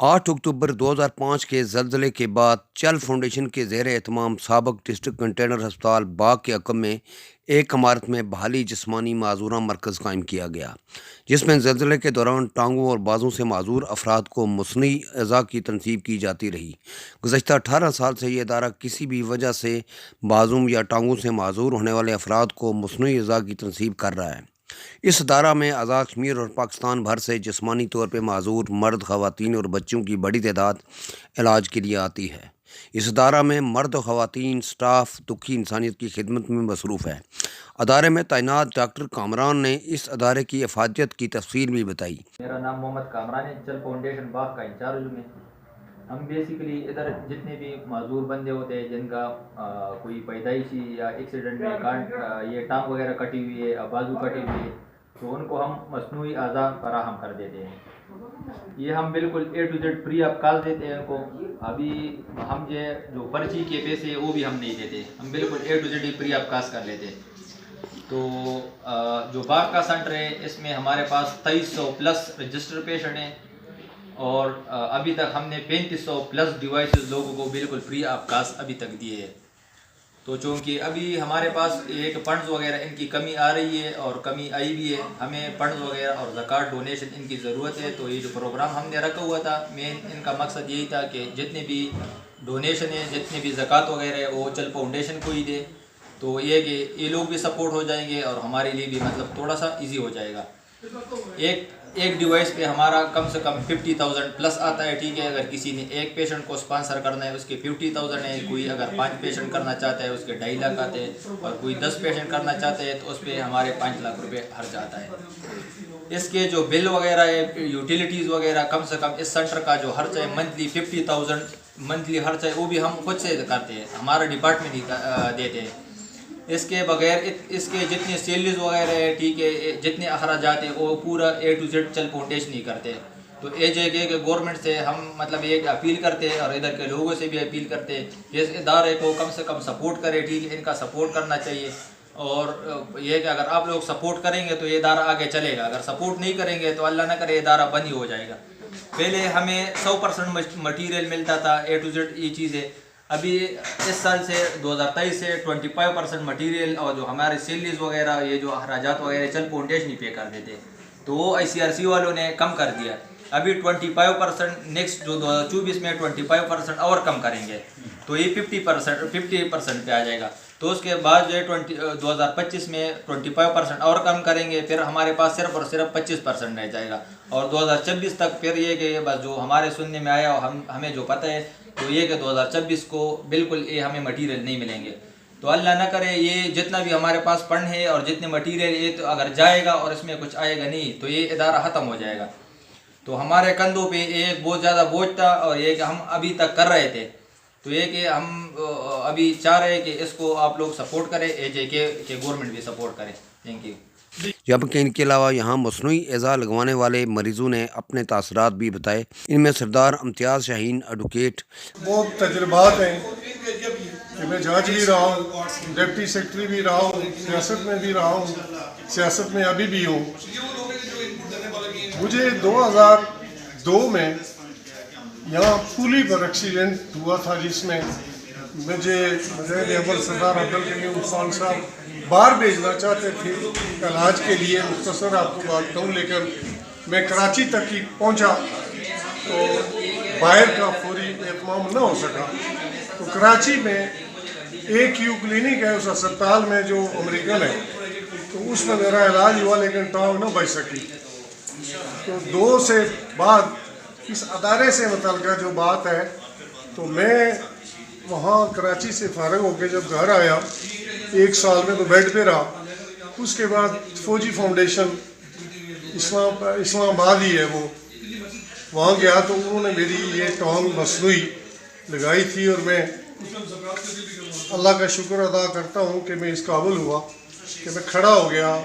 8 अक्टूबर 2005 के ज़लज़ले के बाद चल फाउंडेशन के ज़ेर एहतमाम साबिक़ डिस्ट्रिक्ट कंटेनर अस्पताल बाग के अकब में एक इमारत में बहाली जिस्मानी माजूरा मरकज़ कायम किया गया, जिसमें ज़लज़ले के दौरान टांगों और बाजों से माजूर अफराद को मसनूई अज़ा की तनसीब की जाती रही। गुज़श्ता 18 साल से ये इदारा किसी भी वजह से बाजों या टांगों से माजूर होने वाले अफराद को मसनूई अज़ा की तनसीब कर रहा है। इस अदारा में आज़ाद कश्मीर और पाकिस्तान भर से जिस्मानी तौर पर माजूर मर्द, ख़वातीन और बच्चों की बड़ी तादाद इलाज के लिए आती है। इस अदारा में मर्द और ख़वातीन स्टाफ दुखी इंसानियत की खिदमत में मसरूफ़ है। अदारे में तैनात डॉक्टर कामरान ने इस अदारे की अफादियत की तफसील भी बताई। मेरा नाम मोहम्मद कामरान है, चल फाउंडेशन बाग का इंचार्ज हूँ मैं। हम बेसिकली इधर जितने भी माजूर बंदे होते हैं जिनका कोई पैदाइशी या एक्सीडेंट में ये टांग वगैरह कटी हुई है या बाजू कटी हुई है, तो उनको हम मसनूई आज़ा फराहम कर देते हैं। ये हम बिल्कुल A to Z free of cost देते हैं उनको। अभी हम जो पर्ची के पैसे है वो भी हम नहीं देते, हम बिल्कुल A to Z he free of cost कर लेते हैं। तो जो बाग का सेंटर है इसमें हमारे पास 2300 प्लस रजिस्टर पेशेंट हैं और अभी तक हमने 3500 प्लस डिवाइसेस लोगों को बिल्कुल फ्री ऑफ कॉस्ट अभी तक दिए हैं। तो चूँकि अभी हमारे पास एक फंड्स वगैरह इनकी कमी आ रही है और कमी आई भी है, हमें फंड्स वगैरह और ज़कात डोनेशन इनकी ज़रूरत है। तो ये जो प्रोग्राम हमने रखा हुआ था, मेन इनका मकसद यही था कि जितने भी डोनेशन है, जितने भी ज़कात वगैरह है वो चल फाउंडेशन को ही दे। तो ये कि ये लोग भी सपोर्ट हो जाएंगे और हमारे लिए भी मतलब थोड़ा सा इजी हो जाएगा। एक डिवाइस पे हमारा कम से कम 50,000 प्लस आता है, ठीक है। अगर किसी ने एक पेशेंट को स्पॉन्सर करना है उसके 50,000 है, कोई अगर 5 पेशेंट करना चाहता है उसके 2.5 लाख आते हैं और कोई 10 पेशेंट करना चाहते हैं तो उस पर हमारे 5 लाख रुपए खर्च आता है। इसके जो बिल वगैरह है, यूटिलिटीज़ वगैरह, कम से कम इस सेंटर का जो खर्च है मंथली 50,000 मंथली खर्च है वो भी हम खुद से करते हैं, हमारा डिपार्टमेंट ही देते हैं। इसके बगैर इसके जितने सैलरीज वगैरह है, ठीक है, जितने अखराजात है वो पूरा A to Z चल फाउंडेशन ही करते हैं। तो AJK के गवर्नमेंट से हम मतलब एक अपील करते हैं और इधर के लोगों से भी अपील करते हैं इस इदारे को कम से कम सपोर्ट करें, ठीक है, इनका सपोर्ट करना चाहिए। और ये कि अगर आप लोग सपोर्ट करेंगे तो ये इदारा आगे चलेगा, अगर सपोर्ट नहीं करेंगे तो अल्लाह ना करे इदारा बंद ही हो जाएगा। पहले हमें 100% मटीरियल मिलता था, A to Z ये चीज़ है। अभी इस साल से 2023 से 25% मटीरियल और जो हमारे सैलरीज वगैरह, ये जो अखराजात वगैरह चल फाउंडेशन ही पे कर देते, तो वो ICRC वालों ने कम कर दिया। अभी 25% नेक्स्ट जो 2024 में 25% और कम करेंगे, तो ये 50% पे आ जाएगा। तो उसके बाद जो है 2025 में 25% और कम करेंगे, फिर हमारे पास सिर्फ और सिर्फ 25% रह जाएगा। और 2026 तक फिर ये कि बस जो हमारे सुनने में आया और हमें जो पता है तो ये कि 2026 को बिल्कुल ये हमें मटीरियल नहीं मिलेंगे। तो अल्लाह ना करे ये जितना भी हमारे पास फंड है और जितने मटीरियल ये तो अगर जाएगा और इसमें कुछ आएगा नहीं तो ये इदारा ख़त्म हो जाएगा। तो हमारे कंधों पे एक बहुत ज़्यादा बोझ था और ये कि हम अभी तक कर रहे थे। तो ये कि हम अभी चाह रहे हैं कि इसको आप लोग सपोर्ट करें, AJK के गवर्नमेंट भी सपोर्ट करें। Thank you. जबकि इनके अलावा यहाँ मसनूई एज़ा लगवाने वाले मरीजों ने अपने तासरात भी बताए। इनमें सरदार इम्तियाज़ शाहीन एडवोकेट। बहुत तजुर्बात हैं कि मैं जज भी रहा हूँ, डिप्टी सेक्रेटरी भी रहा हूँ, सियासत में भी रहा हूँ, सियासत में अभी भी हूँ। मुझे 2002 में यहाँ पुली पर एक्सीडेंट हुआ था जिसमें मुझे सरदार अब्दुल करीम खान साहब बाहर भेजना चाहते थे इलाज के लिए। मुख्तसर आपको बात कहूँ, लेकिन मैं कराची तक ही पहुँचा तो बाहर का फौरी एहतमाम न हो सका। तो कराची में AQ क्लिनिक है, उस अस्पताल में जो अमेरिकन है, तो उसमें मेरा इलाज हुआ लेकिन टांग न बच सकी। तो 2 से बाद इस अदारे से मुतल्लिक़ जो बात है, तो मैं वहाँ कराची से फारग होकर जब घर आया 1 साल में तो बेड पे रहा। उसके बाद फौजी फाउंडेशन इस्लामाबाद ही है वो, वहाँ गया तो उन्होंने मेरी ये टांग मसनूई लगाई थी और मैं अल्लाह का शुक्र अदा करता हूँ कि मैं इस काबिल हुआ कि मैं खड़ा हो गया।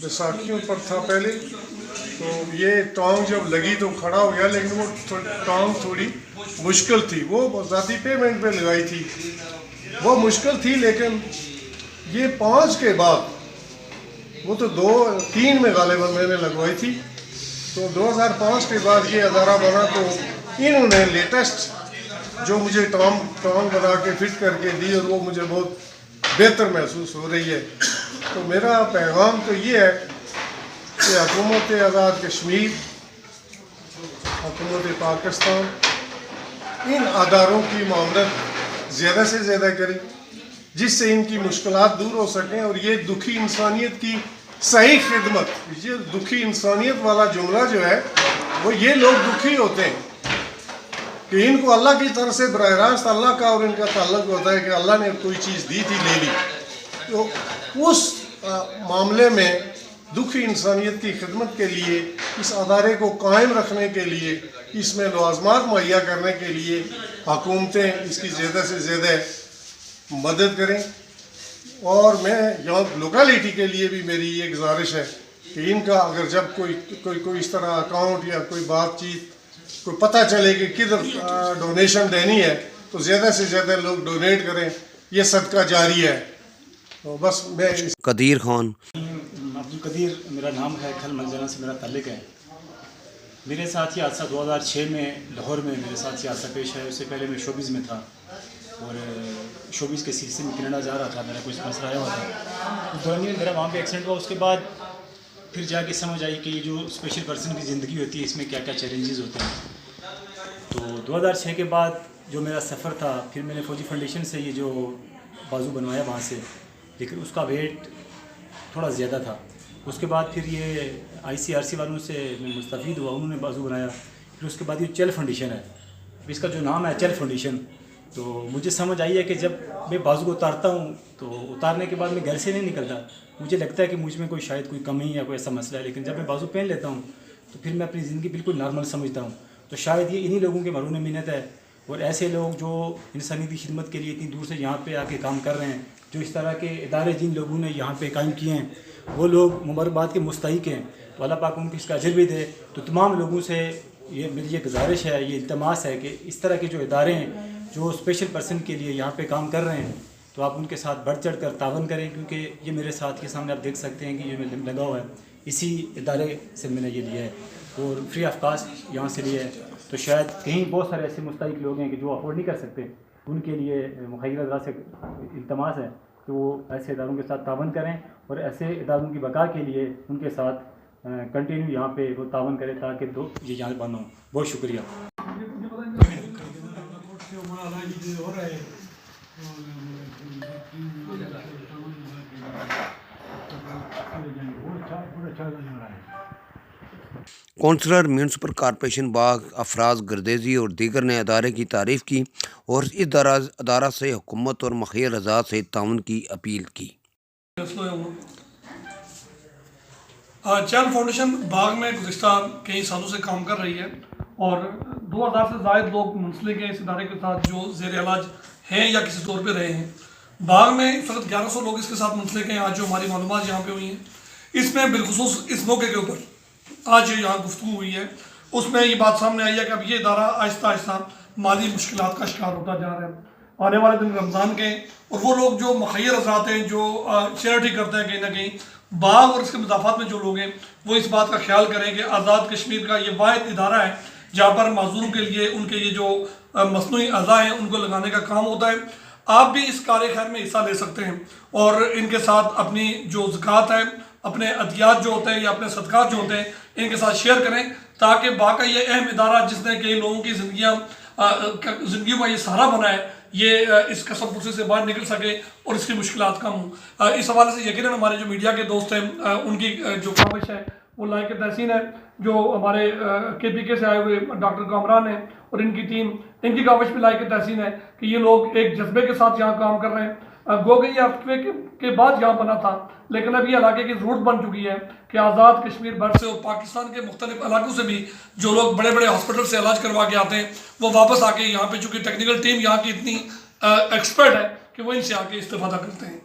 बैसाखियों पर था पहले, तो ये टांग जब लगी तो खड़ा हो गया, लेकिन वो टांग थोड़ी मुश्किल थी। वो ज़ाती पेमेंट पे लगाई थी, वो मुश्किल थी, लेकिन ये 5 के बाद, वो तो 2-3 में गालिबन मैंने लगवाई थी। तो 2005 के बाद ये अदारा बना, तो इन्होंने लेटेस्ट जो मुझे टांग बना के फिट करके दी और वो मुझे बहुत बेहतर महसूस हो रही है। तो मेरा पैगाम तो ये है कि हुकूमत आज़ाद कश्मीर, हुकूमत पाकिस्तान इन अदारों की मामलत ज़्यादा से ज़्यादा करें जिससे इनकी मुश्किलात दूर हो सकें और ये दुखी इंसानियत की सही खिदमत, ये दुखी इंसानियत वाला जुमला जो है वो ये लोग दुखी होते हैं कि इनको अल्लाह की तरफ से बराह रास्त अल्लाह का और इनका ताल्लुक होता है कि अल्लाह ने कोई चीज़ दी थी ले ली। तो उस मामले में दुखी इंसानियत की खिदमत के लिए, इस अदारे को कायम रखने के लिए, इसमें लवाजमात मुहैया करने के लिए हुकूमतें इसकी ज़्यादा से ज़्यादा मदद करें। और मैं यहाँ लोकेलिटी के लिए भी मेरी ये गुजारिश है कि इनका अगर जब कोई इस तरह अकाउंट या कोई बातचीत कोई पता चले कि किधर डोनेशन देनी है तो ज़्यादा से ज़्यादा लोग डोनेट करें, ये सदका जारी है। तो बस मैं कदीर खान। अब्दुल कदीर मेरा नाम है, खल मंजना से मेरा ताल्लुक़ है। मेरे साथ ये हादसा 2006 में लाहौर में मेरे साथ ये हादसा पेश है। उससे पहले मैं शोबीज़ में था और शोबीज़ के सिलसिले में कनाडा जा रहा था, मेरा कुछ मसला आया हुआ था। उस दौरान मेरा वहाँ पे एक्सीडेंट हुआ। उसके बाद फिर जाके समझ आई कि ये जो स्पेशल पर्सन की ज़िंदगी होती है इसमें क्या क्या चैलेंजेस होते हैं। तो 2006 के बाद जो मेरा सफ़र था, फिर मैंने फौजी फाउंडेशन से ये जो बाजू बनवाया वहाँ से, लेकिन उसका वेट थोड़ा ज़्यादा था। उसके बाद फिर ये ICRC वालों से मैं मुस्तफ़ीद हुआ, उन्होंने बाजू बनाया। फिर उसके बाद ये चल फाउंडेशन है, इसका जो नाम है चल फाउंडेशन। तो मुझे समझ आई है कि जब मैं बाजू को उतारता हूँ तो उतारने के बाद मैं घर से नहीं निकलता, मुझे लगता है कि मुझ में कोई शायद कोई कमी या कोई ऐसा मसला है। लेकिन जब मैं बाजू पहन लेता हूँ तो फिर मैं अपनी ज़िंदगी बिल्कुल नॉर्मल समझता हूँ। तो शायद ये इन्हीं लोगों के मरून मिन्नत है और ऐसे लोग जो इंसानी की खिदमत के लिए इतनी दूर से यहाँ पे आके काम कर रहे हैं, जो इस तरह के इदारे जिन लोगों ने यहाँ पे कायम किए हैं वो लोग मुबारकबाद के मुस्तहिक हैं। तो अल्लाह पाक उनको इसका अजर भी दे। तो तमाम लोगों से ये मेरी ये गुजारिश है, ये इल्तमास है कि इस तरह के जो इदारे हैं जो स्पेशल पर्सन के लिए यहाँ पे काम कर रहे हैं तो आप उनके साथ बढ़ चढ़ कर तावन करें। क्योंकि ये मेरे साथ के सामने आप देख सकते हैं कि ये मैं लगा हुआ है, इसी इदारे से मैंने ये लिया है और फ्री ऑफ कास्ट यहाँ से लिया है। तो शायद कहीं बहुत सारे ऐसे मुस्तहिक लोग हैं कि जो अफोर्ड नहीं कर सकते, उनके लिए मुखैर अदरा से इल्तमास है कि वो ऐसे इदारों के साथ तावन करें और ऐसे इदारों की बका के लिए उनके साथ कंटिन्यू यहाँ पे वो तावन करें ताकि तो ये यहाँ बंद हों। बहुत शुक्रिया। कौंसलर म्यूनसिपल कॉरपोरेशन बाग अफराज गर्देजी और दीगर ने अदारे की तारीफ़ की और इस अदारा से हुकूमत और मुखिर आज़ाद से ताउन की अपील की। चैल फाउंडेशन बाग में गुज़िश्ता कई सालों से काम कर रही है और 2000 से ज़ायद लोग मुंसलिक हैं इस इदारे के साथ जो ज़ेर इलाज हैं या किसी तौर पे रहे हैं। बाग में इस वक्त 1100 लोग इसके साथ मुंसलिक हैं। आज जो हमारी मालूमात यहाँ पे हुई हैं इसमें बिलखुसूस इस मौके के ऊपर आज यहाँ गुफ्तगू हुई है, उसमें ये बात सामने आई है कि अब ये इदारा आहिस्ता आहिस्ता माली मुश्किलात का शिकार होता जा रहा है। आने वाले दिन रमज़ान के और वो लोग जो मुखैर हज़रात हैं जो चैरिटी करते हैं कहीं ना कहीं बाग और इसके मुदाफ़ात में जो लोग हैं वो इस बात का ख्याल करें कि आज़ाद कश्मीर का ये वाहिद इदारा है जहाँ पर माजूरों के लिए उनके ये जो मसनूई अज़ा हैं उनको लगाने का काम होता है। आप भी इस कार्य खैर में हिस्सा ले सकते हैं और इनके साथ अपनी जो ज़कात है, अपने अतियात जो होते हैं या अपने सदक़ात जो होते हैं इनके साथ शेयर करें ताकि बाकी ये अहम इदारा जिसने कई लोगों की ज़िंदगी का ये सहारा बना है ये इस कसम पुर्सी से बाहर निकल सके और इसकी मुश्किलात कम हो। इस हवाले से यकीनन हमारे जो मीडिया के दोस्त हैं उनकी जो काविश है वो लायक तहसीन है। जो हमारे KPK से आए हुए डॉक्टर कामरान हैं और इनकी टीम, इनकी काविश भी लायक तहसीन है कि ये लोग एक जज्बे के साथ यहाँ काम कर रहे हैं। गो गई अर्थक्वेक के बाद यहाँ बना था लेकिन अब ये इलाके की ज़रूरत बन चुकी है कि आज़ाद कश्मीर भर से और पाकिस्तान के मुख्तलिफ इलाकों से भी जो लोग बड़े बड़े हॉस्पिटल से इलाज करवा के आते हैं वो वापस आके यहाँ पे, चूँकि टेक्निकल टीम यहाँ की इतनी एक्सपर्ट है कि वो इनसे आके इस्तेफादा करते हैं।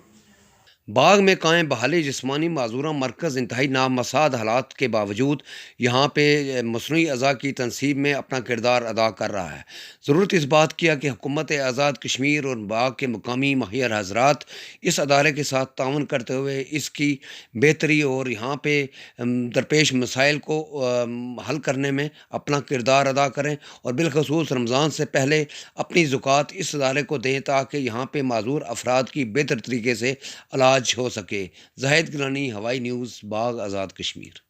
बाग में कायम बहाली जिस्मानी माजूरा मरकज़ इंतहाई नामसाद हालात के बावजूद यहाँ पे मसनूई अज़ा की तनसीब में अपना किरदार अदा कर रहा है। ज़रूरत इस बात की है कि हुकूमत आज़ाद कश्मीर और बाग के मुकामी माहिर हज़रात इस अदारे के साथ ताउन करते हुए इसकी बेहतरी और यहाँ पे दरपेश मसाइल को हल करने में अपना किरदार अदा करें और बिलखसूस रमज़ान से पहले अपनी ज़ुकात इस अदारे को दें ताकि यहाँ पे माजूर अफराद की बेहतर तरीके से इलाज हो सके। ज़ाहिद गिलानी, हवाई न्यूज़, बाग आज़ाद कश्मीर।